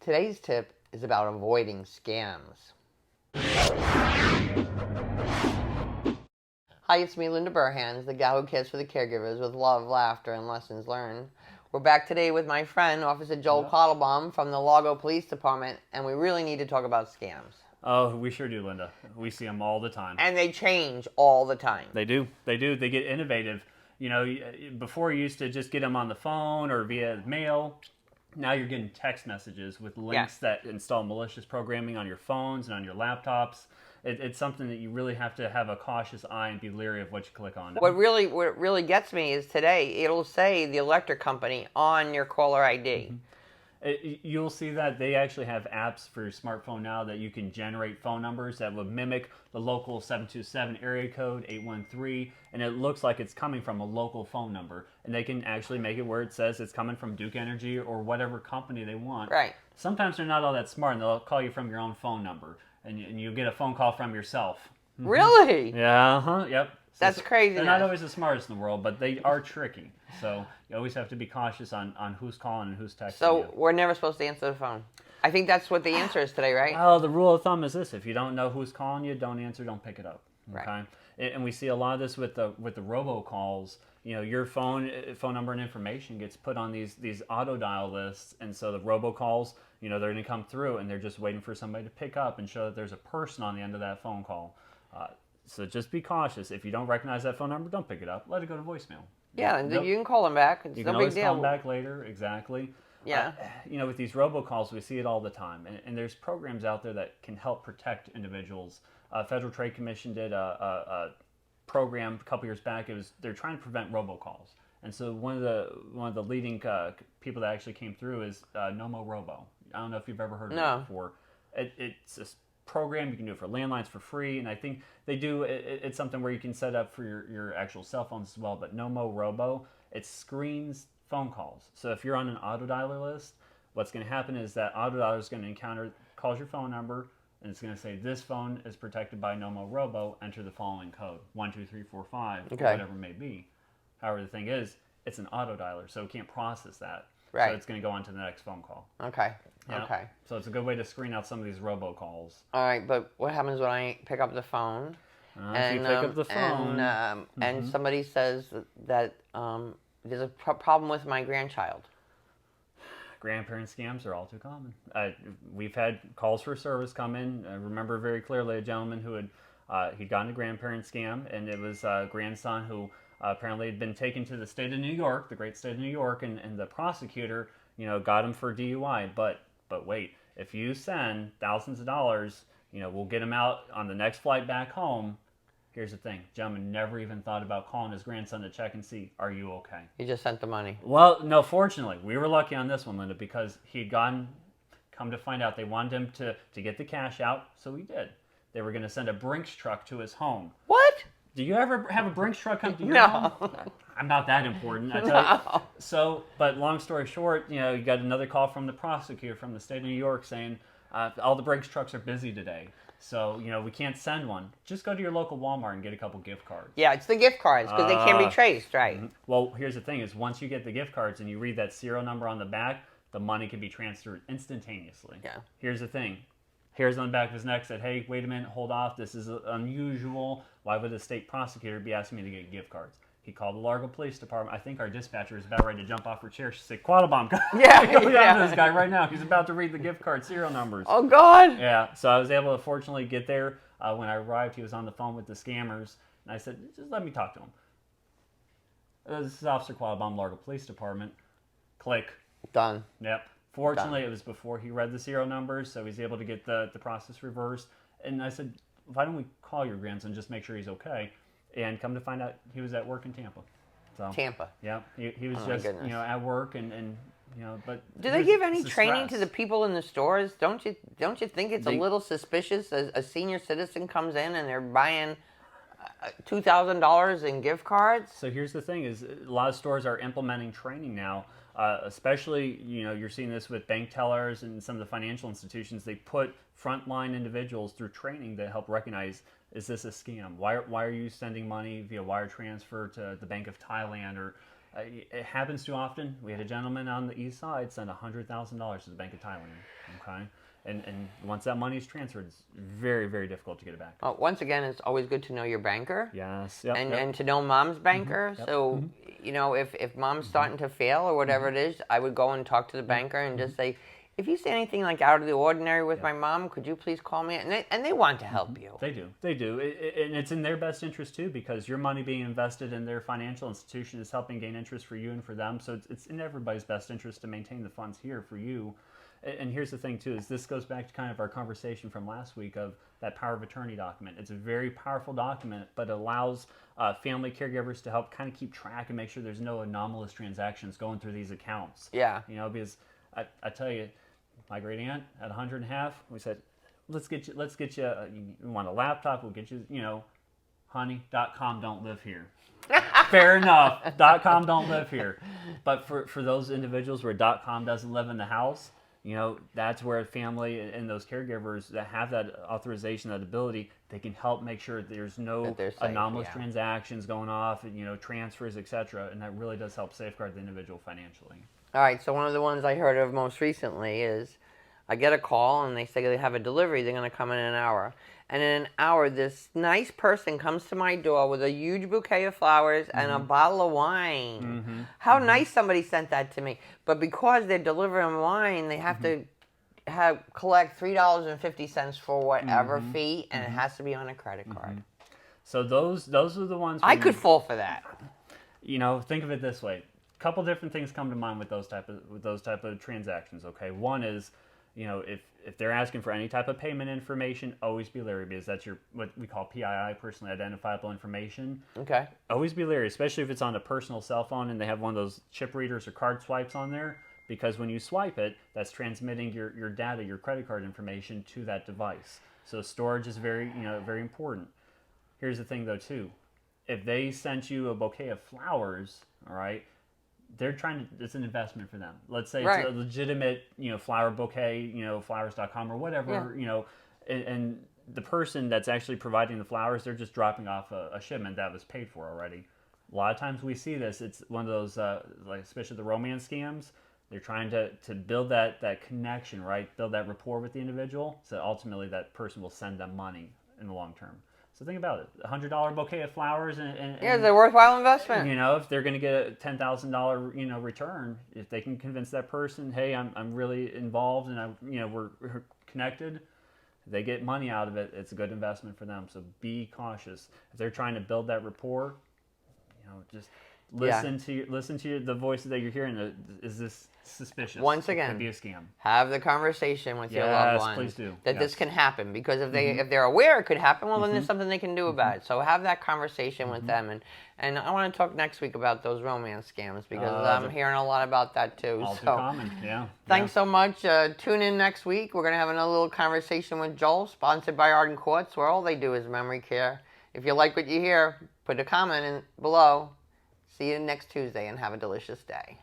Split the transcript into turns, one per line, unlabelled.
Today's tip is about avoiding scams. Hi, it's me, Linda Burhans, the gal who cares for the caregivers with love, laughter, and lessons learned. We're back today with my friend, Officer Joel Quattlebaum from the Largo Police Department, and we really need to talk about scams.
Oh, we sure do, Linda. We see them all the time.
And they change all the time.
They do. They do. They get innovative. You know, before you used to just get them on the phone or via mail. Now you're getting text messages with links that install malicious programming on your phones and on your laptops. It's something that you really have to have a cautious eye and be leery of what you click on.
What really gets me is today it'll say the electric company on your caller ID.
Mm-hmm. You'll see that they actually have apps for your smartphone now that you can generate phone numbers that would mimic the local 727 area code 813, and it looks like it's coming from a local phone number, and they can actually make it where it says it's coming from Duke Energy or whatever company they want.
Right.
Sometimes they're not all that smart, and they'll call you from your own phone number, and you'll get a phone call from yourself.
Really?
Yeah, yep.
That's crazy.
They're not always the smartest in the world, but they are tricky. So you always have to be cautious on who's calling and who's texting
So
you.
we're never supposed to answer the phone. I think that's what the answer is today, right?
Well, the rule of thumb is this: if you don't know who's calling you, don't answer, don't pick it up. Okay.
Right.
And we see a lot of this with the robocalls. You know, your phone number and information gets put on these auto dial lists, and so the robocalls, you know, they're going to come through, and they're just waiting for somebody to pick up and show that there's a person on the end of that phone call. So just be cautious. If you don't recognize that phone number, don't pick it up. Let it go to voicemail.
Yeah, and you can call them back. It's
you
no
can
big
always
deal.
call them back later. Exactly.
Yeah.
You know, with these robocalls, we see it all the time, and there's programs out there that can help protect individuals. Federal Trade Commission did a program a couple years back. They're trying to prevent robocalls, and so one of the leading people that actually came through is Nomo Robo. I don't know if you've ever heard of it before. It's a program. You can do it for landlines for free, and I think they do. It's something where you can set up for your actual cell phones as well. But Nomo Robo, it screens phone calls. So if you're on an auto dialer list, what's going to happen is that auto dialer is going to calls your phone number, and it's going to say this phone is protected by Nomo Robo. Enter the following code 12345,
Okay.
or whatever it may be. However, the thing is, it's an auto dialer, so it can't process that.
Right.
So it's going to go on to the next phone call.
Okay.
Yeah.
Okay.
So it's a good way to screen out some of these robocalls.
All right, but what happens when I pick up the phone?
If you pick up the phone,
and somebody says that there's a problem with my grandchild.
grandparent scams are all too common. We've had calls for service come in. I remember very clearly a gentleman who he'd gotten a grandparent scam, and it was a grandson who apparently had been taken to the state of New York, the great state of New York, and the prosecutor, you know, got him for DUI. But wait, if you send thousands of dollars, you know, we'll get him out on the next flight back home. Here's the thing, gentleman never even thought about calling his grandson to check and see, are you okay?
He just sent the money.
Well, no, fortunately, we were lucky on this one, Linda, because he'd come to find out they wanted him to get the cash out, so he did. They were going to send a Brinks truck to his home.
What?
Do you ever have a Brinks truck come to your home? I'm not that important, I tell you. So, but long story short, you know, you got another call from the prosecutor from the state of New York saying, all the Brinks trucks are busy today. So, you know, we can't send one. Just go to your local Walmart and get a couple gift cards.
Yeah, it's the gift cards because they can't be traced, right?
Mm-hmm. Well, here's the thing is once you get the gift cards and you read that serial number on the back, the money can be transferred instantaneously.
Yeah.
Here's the thing. Here's on the back of his neck said, hey, wait a minute, hold off. This is unusual. Why would a state prosecutor be asking me to get gift cards? He called the Largo Police Department. I think our dispatcher is about ready to jump off her chair. She said, Quattlebaum, go down to this guy right now. He's about to read the gift card serial numbers.
Oh, God.
Yeah, so I was able to fortunately get there. When I arrived, he was on the phone with the scammers. And I said, just let me talk to him. This is Officer Quattlebaum, Largo Police Department. Click.
Done.
Yep. Fortunately, it was before he read the serial numbers, so he's able to get the process reversed. And I said, why don't we call your grandson, just make sure he's okay? And come to find out, he was at work in Tampa. So,
Tampa.
Yeah, he was just at work and you know. But
do they give any training to the people in the stores? Don't you think it's a little suspicious? A senior citizen comes in and they're buying $2,000 in gift cards.
So here's the thing: is a lot of stores are implementing training now. Especially, you know, you're seeing this with bank tellers and some of the financial institutions. They put frontline individuals through training to help recognize, is this a scam? Why are you sending money via wire transfer to the Bank of Thailand? Or, It happens too often. We had a gentleman on the east side send $100,000 to the Bank of Thailand. Okay, and once that money is transferred, it's very, very difficult to get it back.
Once again, it's always good to know your banker.
Yes. Yep.
And to know mom's banker.
Yep.
So, if mom's starting to fail or whatever it is, I would go and talk to the banker and just say, if you see anything like out of the ordinary with my mom, could you please call me? And they want to help you.
They do. And it's in their best interest too, because your money being invested in their financial institution is helping gain interest for you and for them. So it's in everybody's best interest to maintain the funds here for you. And here's the thing too, is this goes back to kind of our conversation from last week of that power of attorney document. It's a very powerful document, but it allows family caregivers to help kind of keep track and make sure there's no anomalous transactions going through these accounts.
Yeah.
Because I tell you, my great aunt at 100 and a half, we said, let's get you, you want a laptop, we'll get you, honey, .com don't live here. Fair enough, .com don't live here. But for those individuals where .com doesn't live in the house, that's where family and those caregivers that have that authorization, that ability, they can help make sure there's no anomalous transactions going off, transfers, etc. And that really does help safeguard the individual financially.
All right, so one of the ones I heard of most recently is I get a call and they say they have a delivery, they're going to come in an hour. And in an hour, this nice person comes to my door with a huge bouquet of flowers and a bottle of wine. How nice somebody sent that to me. But because they're delivering wine, they have to collect $3.50 for whatever fee, and it has to be on a credit card.
So those are the ones.
I could fall for that.
Think of it this way. A couple different things come to mind with those type of transactions. Okay, one is, if they're asking for any type of payment information, always be leery, because that's what we call PII, personally identifiable information.
Okay.
Always be leery, especially if it's on a personal cell phone and they have one of those chip readers or card swipes on there, because when you swipe it, that's transmitting your data, your credit card information to that device. So storage is very important. Here's the thing though too, if they sent you a bouquet of flowers, all right, they're it's an investment for them. Let's say it's a legitimate, flower bouquet, flowers.com or whatever, and the person that's actually providing the flowers, they're just dropping off a shipment that was paid for already. A lot of times we see this, it's one of those, especially the romance scams, they're trying to build that connection, right? Build that rapport with the individual, so ultimately that person will send them money in the long term. So think about it, $100 bouquet of flowers, and
it's a worthwhile investment.
If they're going to get a $10,000 return, if they can convince that person, hey, I'm really involved and we're connected, they get money out of it. It's a good investment for them. So be cautious if they're trying to build that rapport. Just listen to the voices that you're hearing. Is this suspicious?
Once again,
it could be a scam.
Have the conversation with your loved ones.
Please do.
That this can happen, because if they're aware it could happen, well, then there's something they can do about it. So have that conversation with them, and I want to talk next week about those romance scams, because I'm hearing a lot about that too.
All too common. Yeah.
Thanks so much. Tune in next week. We're gonna have another little conversation with Joel, sponsored by Arden Courts, where all they do is memory care. If you like what you hear, put a comment below. See you next Tuesday, and have a delicious day.